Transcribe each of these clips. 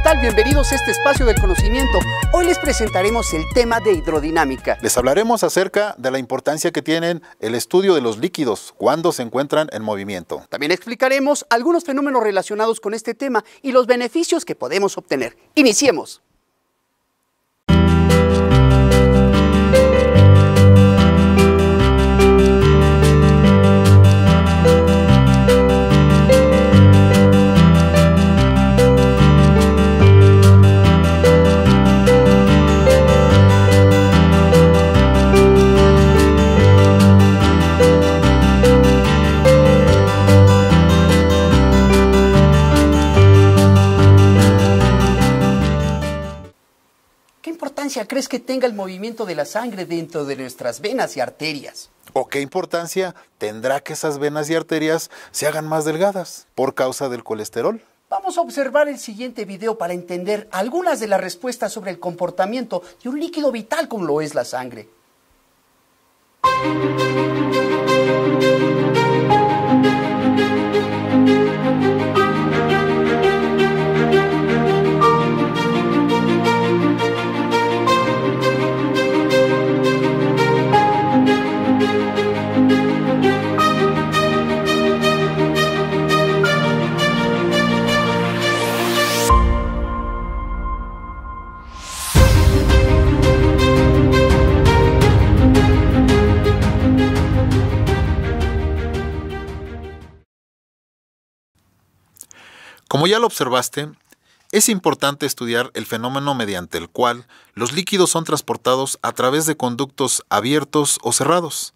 tal? Bienvenidos a este espacio del conocimiento. Hoy les presentaremos el tema de hidrodinámica. Les hablaremos acerca de la importancia que tienen el estudio de los líquidos cuando se encuentran en movimiento. También explicaremos algunos fenómenos relacionados con este tema y los beneficios que podemos obtener. Iniciemos. ¿Qué importancia crees que tenga el movimiento de la sangre dentro de nuestras venas y arterias? ¿O qué importancia tendrá que esas venas y arterias se hagan más delgadas por causa del colesterol? Vamos a observar el siguiente video para entender algunas de las respuestas sobre el comportamiento de un líquido vital como lo es la sangre. Como ya lo observaste, es importante estudiar el fenómeno mediante el cual los líquidos son transportados a través de conductos abiertos o cerrados,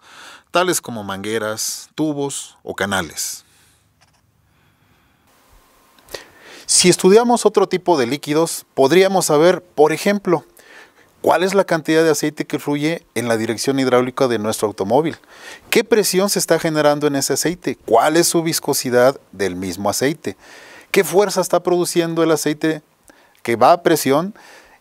tales como mangueras, tubos o canales. Si estudiamos otro tipo de líquidos, podríamos saber, por ejemplo, cuál es la cantidad de aceite que fluye en la dirección hidráulica de nuestro automóvil, qué presión se está generando en ese aceite, cuál es su viscosidad del mismo aceite, qué fuerza está produciendo el aceite que va a presión,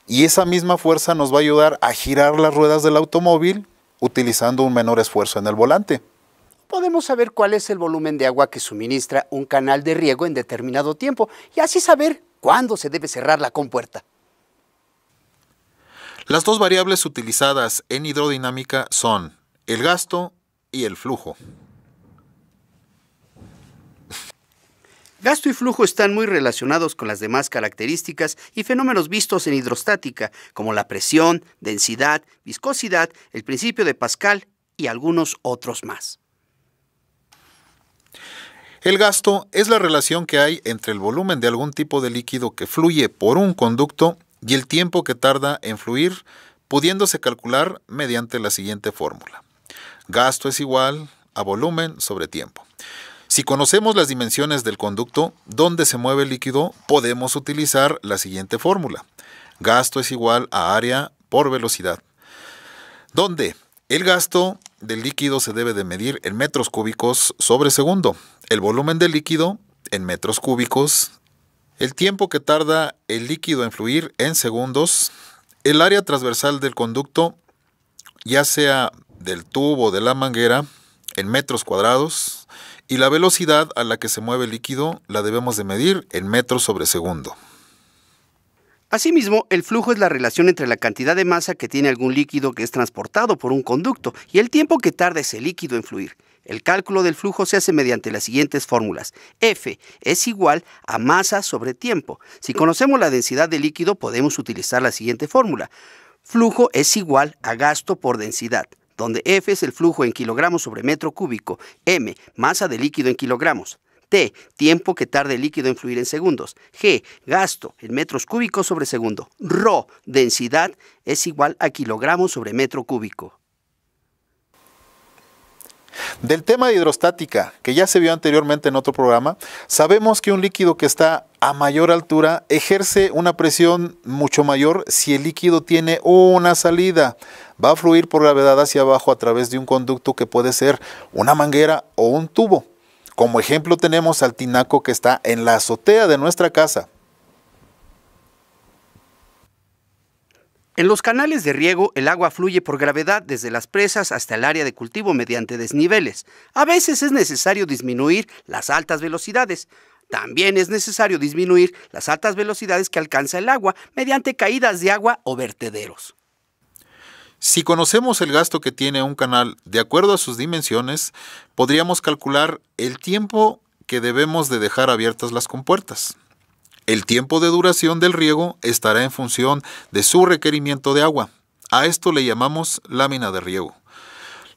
y esa misma fuerza nos va a ayudar a girar las ruedas del automóvil utilizando un menor esfuerzo en el volante. Podemos saber cuál es el volumen de agua que suministra un canal de riego en determinado tiempo y así saber cuándo se debe cerrar la compuerta. Las dos variables utilizadas en hidrodinámica son el gasto y el flujo. Gasto y flujo están muy relacionados con las demás características y fenómenos vistos en hidrostática, como la presión, densidad, viscosidad, el principio de Pascal y algunos otros más. El gasto es la relación que hay entre el volumen de algún tipo de líquido que fluye por un conducto y el tiempo que tarda en fluir, pudiéndose calcular mediante la siguiente fórmula. Gasto es igual a volumen sobre tiempo. Si conocemos las dimensiones del conducto donde se mueve el líquido, podemos utilizar la siguiente fórmula. Gasto es igual a área por velocidad, donde el gasto del líquido se debe de medir en metros cúbicos sobre segundo, el volumen del líquido en metros cúbicos, el tiempo que tarda el líquido en fluir en segundos, el área transversal del conducto, ya sea del tubo o de la manguera, en metros cuadrados, y la velocidad a la que se mueve el líquido la debemos de medir en metros sobre segundo. Asimismo, el flujo es la relación entre la cantidad de masa que tiene algún líquido que es transportado por un conducto y el tiempo que tarda ese líquido en fluir. El cálculo del flujo se hace mediante las siguientes fórmulas. F es igual a masa sobre tiempo. Si conocemos la densidad del líquido, podemos utilizar la siguiente fórmula. Flujo es igual a gasto por densidad, donde F es el flujo en kilogramos sobre metro cúbico, M, masa de líquido en kilogramos, T, tiempo que tarda el líquido en fluir en segundos, G, gasto en metros cúbicos sobre segundo, ρ, densidad, es igual a kilogramos sobre metro cúbico. Del tema de hidrostática, que ya se vio anteriormente en otro programa, sabemos que un líquido que está a mayor altura ejerce una presión mucho mayor si el líquido tiene una salida. Va a fluir por gravedad hacia abajo a través de un conducto que puede ser una manguera o un tubo. Como ejemplo tenemos al tinaco que está en la azotea de nuestra casa. En los canales de riego, el agua fluye por gravedad desde las presas hasta el área de cultivo mediante desniveles. A veces es necesario disminuir las altas velocidades. También es necesario disminuir las altas velocidades que alcanza el agua mediante caídas de agua o vertederos. Si conocemos el gasto que tiene un canal de acuerdo a sus dimensiones, podríamos calcular el tiempo que debemos de dejar abiertas las compuertas. El tiempo de duración del riego estará en función de su requerimiento de agua. A esto le llamamos lámina de riego.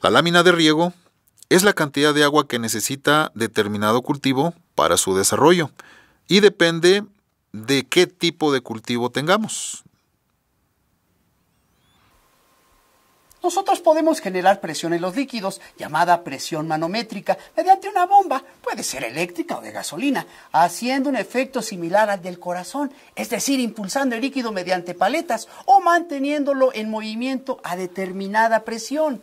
La lámina de riego es la cantidad de agua que necesita determinado cultivo para su desarrollo y depende de qué tipo de cultivo tengamos. Nosotros podemos generar presión en los líquidos, llamada presión manométrica, mediante una bomba, puede ser eléctrica o de gasolina, haciendo un efecto similar al del corazón, es decir, impulsando el líquido mediante paletas o manteniéndolo en movimiento a determinada presión.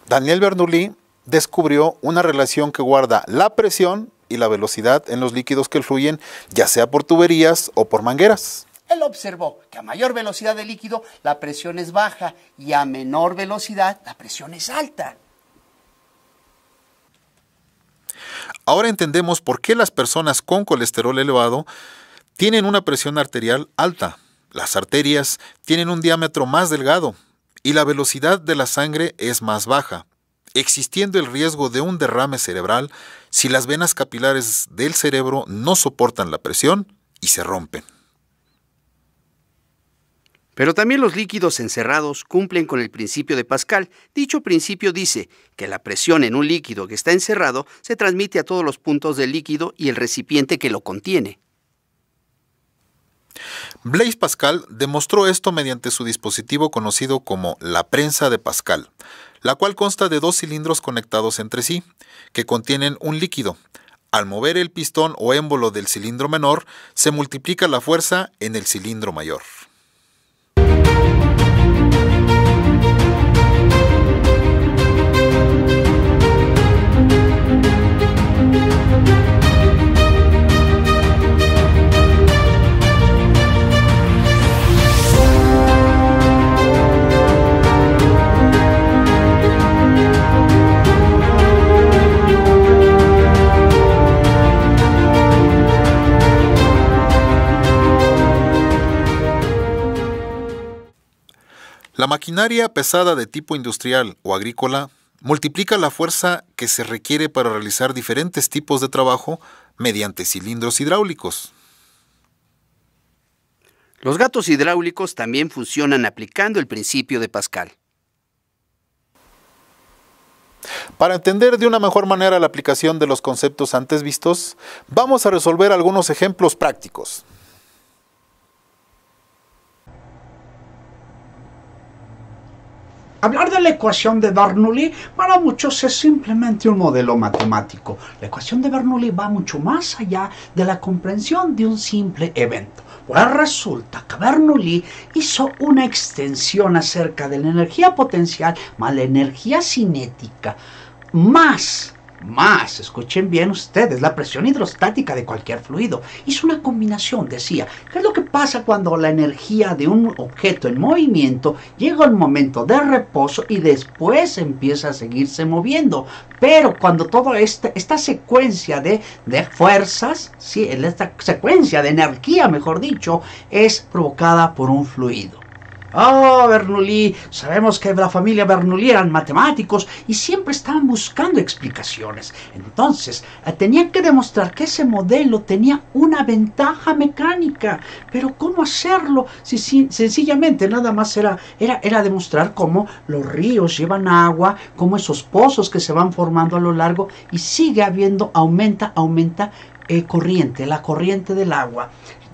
Daniel Bernoulli descubrió una relación que guarda la presión y la velocidad en los líquidos que fluyen, ya sea por tuberías o por mangueras. Él observó que a mayor velocidad del líquido la presión es baja y a menor velocidad la presión es alta. Ahora entendemos por qué las personas con colesterol elevado tienen una presión arterial alta. Las arterias tienen un diámetro más delgado y la velocidad de la sangre es más baja, existiendo el riesgo de un derrame cerebral si las venas capilares del cerebro no soportan la presión y se rompen. Pero también los líquidos encerrados cumplen con el principio de Pascal. Dicho principio dice que la presión en un líquido que está encerrado se transmite a todos los puntos del líquido y el recipiente que lo contiene. Blaise Pascal demostró esto mediante su dispositivo conocido como la prensa de Pascal, la cual consta de 2 cilindros conectados entre sí, que contienen un líquido. Al mover el pistón o émbolo del cilindro menor, se multiplica la fuerza en el cilindro mayor. La maquinaria pesada de tipo industrial o agrícola multiplica la fuerza que se requiere para realizar diferentes tipos de trabajo mediante cilindros hidráulicos. Los gatos hidráulicos también funcionan aplicando el principio de Pascal. Para entender de una mejor manera la aplicación de los conceptos antes vistos, vamos a resolver algunos ejemplos prácticos. Hablar de la ecuación de Bernoulli para muchos es simplemente un modelo matemático. La ecuación de Bernoulli va mucho más allá de la comprensión de un simple evento. Pues resulta que Bernoulli hizo una extensión acerca de la energía potencial más la energía cinética más, escuchen bien ustedes, la presión hidrostática de cualquier fluido. Hizo una combinación, decía, ¿qué es lo que pasa cuando la energía de un objeto en movimiento llega al momento de reposo y después empieza a seguirse moviendo? Pero cuando toda esta secuencia de fuerzas, ¿sí? Esta secuencia de energía, mejor dicho, es provocada por un fluido. Oh, Bernoulli, sabemos que la familia Bernoulli eran matemáticos y siempre estaban buscando explicaciones. Entonces, tenían que demostrar que ese modelo tenía una ventaja mecánica. Pero ¿cómo hacerlo? Si sencillamente nada más era demostrar cómo los ríos llevan agua, cómo esos pozos que se van formando a lo largo y sigue habiendo, aumenta corriente, la corriente del agua.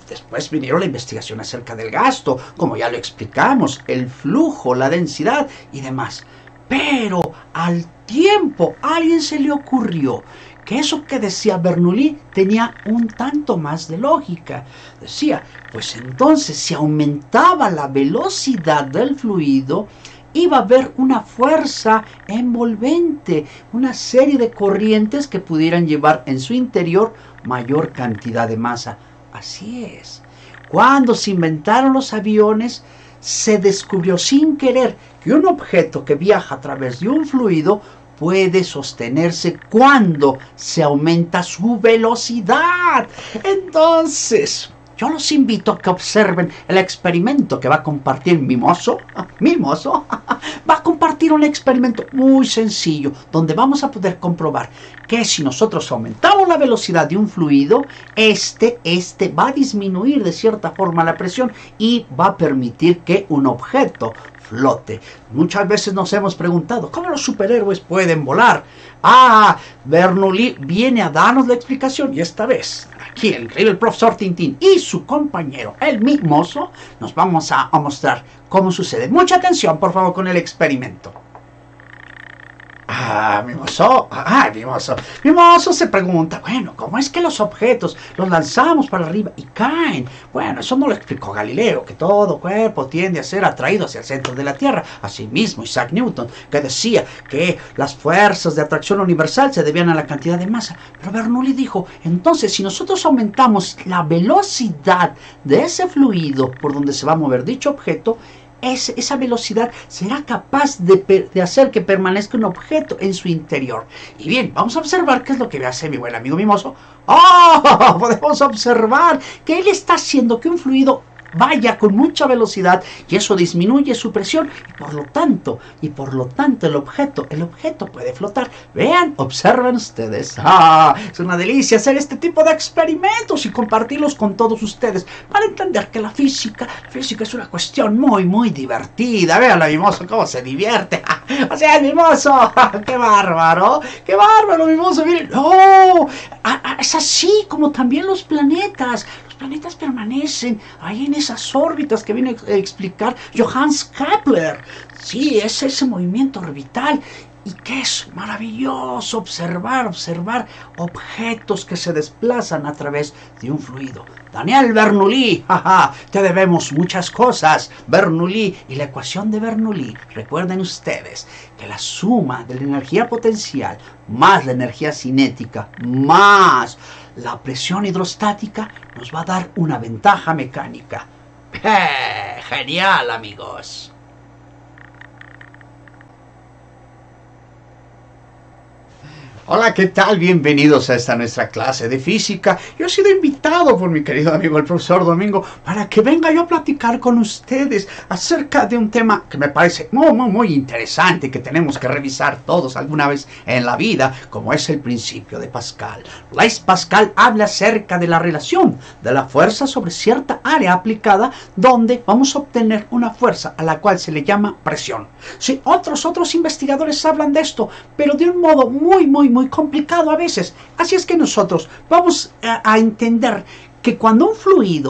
Después vinieron la investigación acerca del gasto, como ya lo explicamos, el flujo, la densidad y demás. Pero al tiempo a alguien se le ocurrió que eso que decía Bernoulli tenía un tanto más de lógica. Decía, pues entonces si aumentaba la velocidad del fluido, iba a haber una fuerza envolvente, una serie de corrientes que pudieran llevar en su interior mayor cantidad de masa. Así es. Cuando se inventaron los aviones, se descubrió sin querer que un objeto que viaja a través de un fluido puede sostenerse cuando se aumenta su velocidad. Entonces, yo los invito a que observen el experimento que va a compartir Mimoso. Mimoso va a compartir un experimento muy sencillo donde vamos a poder comprobar que si nosotros aumentamos la velocidad de un fluido, este va a disminuir de cierta forma la presión y va a permitir que un objeto flote. Muchas veces nos hemos preguntado ¿cómo los superhéroes pueden volar? Bernoulli viene a darnos la explicación y esta vez aquí el increíble profesor Tintín y su compañero el Mimoso nos vamos a mostrar cómo sucede. Mucha atención por favor con el experimento. Mimoso se pregunta, bueno, ¿cómo es que los objetos los lanzamos para arriba y caen? Bueno, eso no lo explicó Galileo, que todo cuerpo tiende a ser atraído hacia el centro de la Tierra. Asimismo, Isaac Newton, que decía que las fuerzas de atracción universal se debían a la cantidad de masa. Pero Bernoulli dijo, entonces, si nosotros aumentamos la velocidad de ese fluido por donde se va a mover dicho objeto, esa velocidad será capaz de hacer que permanezca un objeto en su interior. Y bien, vamos a observar qué es lo que hace mi buen amigo Mimoso. Podemos observar que él está haciendo que un fluido vaya con mucha velocidad y eso disminuye su presión y por lo tanto el objeto puede flotar. Vean, observen ustedes. Es una delicia hacer este tipo de experimentos y compartirlos con todos ustedes para entender que la física es una cuestión muy muy divertida. Vean a Mimoso cómo se divierte. O sea, Mimoso, qué bárbaro Mimoso, miren. Es así como también los planetas permanecen ahí en esas órbitas que viene a explicar Johannes Kepler. Sí, es ese movimiento orbital. Y que es maravilloso observar objetos que se desplazan a través de un fluido. Daniel Bernoulli, te debemos muchas cosas. Bernoulli y la ecuación de Bernoulli. Recuerden ustedes que la suma de la energía potencial más la energía cinética más la presión hidrostática nos va a dar una ventaja mecánica. Genial, amigos. Hola, ¿qué tal? Bienvenidos a esta nuestra clase de física. Yo he sido invitado por mi querido amigo el profesor Domingo para que venga yo a platicar con ustedes acerca de un tema que me parece muy interesante, que tenemos que revisar todos alguna vez en la vida, como es el principio de Pascal. Blaise Pascal habla acerca de la relación de la fuerza sobre cierta área aplicada donde vamos a obtener una fuerza a la cual se le llama presión. Sí, otros investigadores hablan de esto, pero de un modo muy complicado a veces. Así es que nosotros vamos a entender que cuando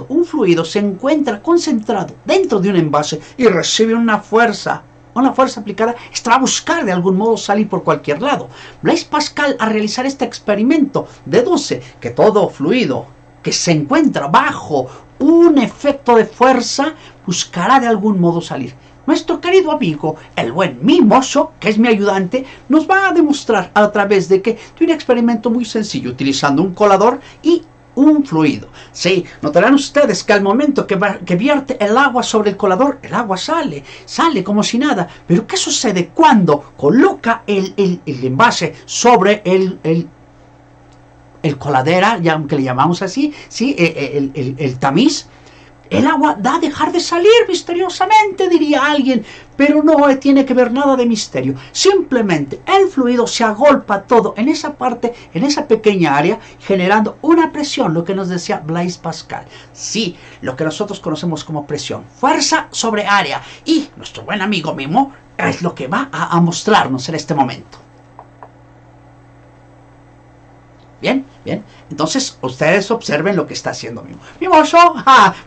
un fluido se encuentra concentrado dentro de un envase y recibe una fuerza aplicada, esta va a buscar de algún modo salir por cualquier lado. Blaise Pascal, al realizar este experimento, deduce que todo fluido que se encuentra bajo un efecto de fuerza buscará de algún modo salir. Nuestro querido amigo, el buen Mimoso, que es mi ayudante, nos va a demostrar a través de un experimento muy sencillo, utilizando un colador y un fluido. Sí, notarán ustedes que al momento que vierte el agua sobre el colador, el agua sale como si nada. Pero ¿qué sucede cuando coloca el envase sobre el coladera, ya aunque le llamamos así, ¿sí? el tamiz? El agua da a dejar de salir misteriosamente, diría alguien, pero no tiene que ver nada de misterio. Simplemente el fluido se agolpa todo en esa parte, en esa pequeña área, generando una presión, lo que nos decía Blaise Pascal. Sí, lo que nosotros conocemos como presión, fuerza sobre área. Y nuestro buen amigo Mimo es lo que va a mostrarnos en este momento. Bien. Entonces, ustedes observen lo que está haciendo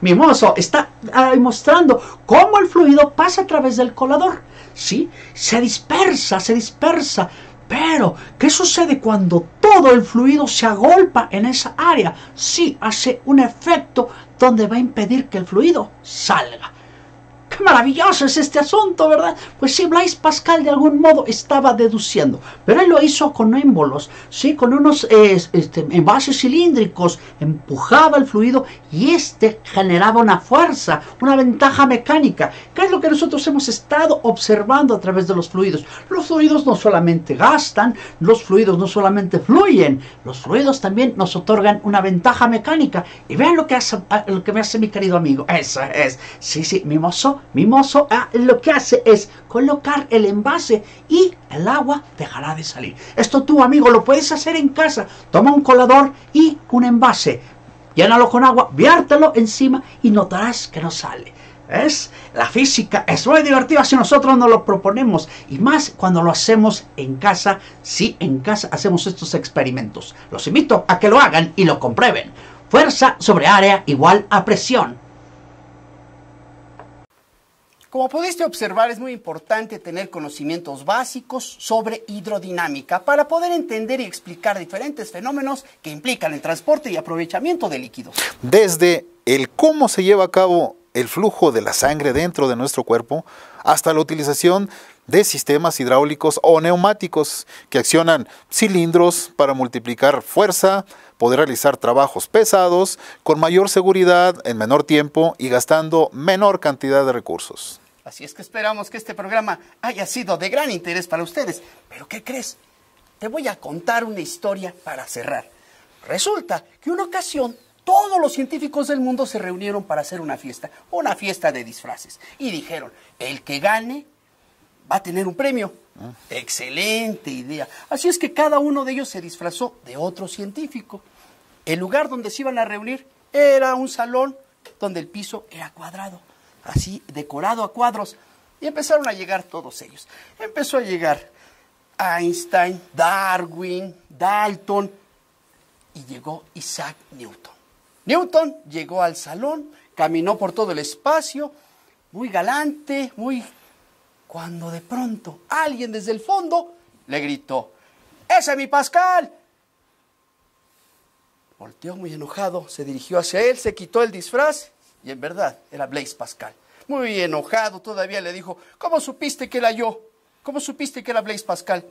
Mimoso está mostrando cómo el fluido pasa a través del colador. ¿Sí? Se dispersa. Pero, ¿qué sucede cuando todo el fluido se agolpa en esa área? Sí, hace un efecto donde va a impedir que el fluido salga. qué maravilloso es este asunto, ¿verdad? Pues sí, Blaise Pascal de algún modo estaba deduciendo, pero él lo hizo con émbolos, sí, con unos envases cilíndricos, empujaba el fluido y este generaba una fuerza, una ventaja mecánica. ¿Qué es lo que nosotros hemos estado observando a través de los fluidos? Los fluidos no solamente gastan, los fluidos no solamente fluyen, los fluidos también nos otorgan una ventaja mecánica. Y vean lo que me hace mi querido amigo. Eso es, sí, mimoso, lo que hace es colocar el envase y el agua dejará de salir. Esto tú, amigo, lo puedes hacer en casa. Toma un colador y un envase, llénalo con agua, viértelo encima y notarás que no sale. ¿Ves? La física es muy divertida si nosotros nos lo proponemos, y más cuando lo hacemos en casa. Sí, en casa hacemos estos experimentos. Los invito a que lo hagan y lo comprueben. Fuerza sobre área igual a presión. Como pudiste observar, es muy importante tener conocimientos básicos sobre hidrodinámica para poder entender y explicar diferentes fenómenos que implican el transporte y aprovechamiento de líquidos. Desde el cómo se lleva a cabo el flujo de la sangre dentro de nuestro cuerpo, hasta la utilización de sistemas hidráulicos o neumáticos que accionan cilindros para multiplicar fuerza, poder realizar trabajos pesados con mayor seguridad, en menor tiempo y gastando menor cantidad de recursos. Así es que esperamos que este programa haya sido de gran interés para ustedes. ¿Pero qué crees? Te voy a contar una historia para cerrar. Resulta que una ocasión todos los científicos del mundo se reunieron para hacer una fiesta de disfraces. Y dijeron, el que gane va a tener un premio. Excelente idea. Así es que cada uno de ellos se disfrazó de otro científico. El lugar donde se iban a reunir era un salón donde el piso era cuadrado, así decorado a cuadros. Y empezaron a llegar todos ellos. Empezó a llegar Einstein, Darwin, Dalton y llegó Isaac Newton. Newton llegó al salón, caminó por todo el espacio, muy galante, cuando de pronto alguien desde el fondo le gritó, ¡ese es mi Pascal! Volteó muy enojado, se dirigió hacia él, se quitó el disfraz y en verdad era Blaise Pascal. Muy enojado todavía le dijo, ¿cómo supiste que era yo? ¿Cómo supiste que era Blaise Pascal?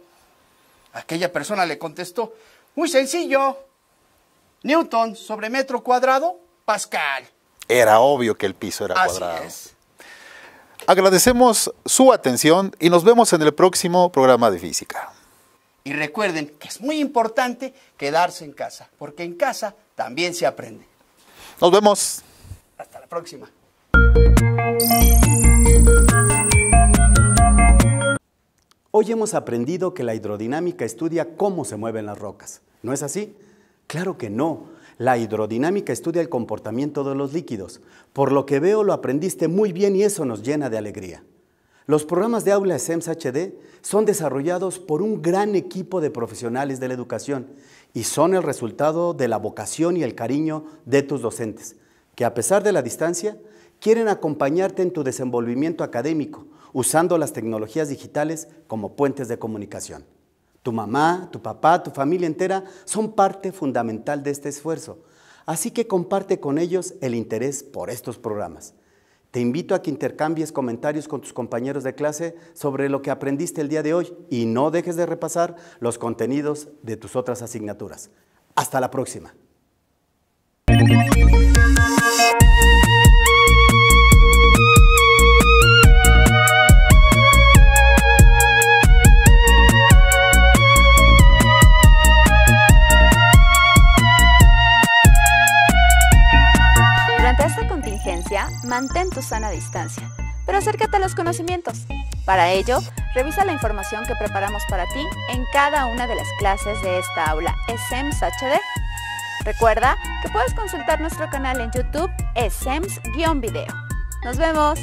Aquella persona le contestó, muy sencillo, Newton sobre metro cuadrado, Pascal. Era obvio que el piso era cuadrado. Así es. Agradecemos su atención y nos vemos en el próximo programa de física. Y recuerden que es muy importante quedarse en casa, porque en casa también se aprende. Nos vemos. Hasta la próxima. Hoy hemos aprendido que la hidrodinámica estudia cómo se mueven las rocas. ¿No es así? Claro que no. La hidrodinámica estudia el comportamiento de los líquidos. Por lo que veo, lo aprendiste muy bien y eso nos llena de alegría. Los programas de aula SEMS HD son desarrollados por un gran equipo de profesionales de la educación y son el resultado de la vocación y el cariño de tus docentes, que a pesar de la distancia, quieren acompañarte en tu desenvolvimiento académico, usando las tecnologías digitales como puentes de comunicación. Tu mamá, tu papá, tu familia entera son parte fundamental de este esfuerzo, así que comparte con ellos el interés por estos programas. Te invito a que intercambies comentarios con tus compañeros de clase sobre lo que aprendiste el día de hoy y no dejes de repasar los contenidos de tus otras asignaturas. Hasta la próxima. Mantén tu sana distancia, pero acércate a los conocimientos. Para ello, revisa la información que preparamos para ti en cada una de las clases de esta aula SEMS HD. Recuerda que puedes consultar nuestro canal en YouTube SEMS-Video. ¡Nos vemos!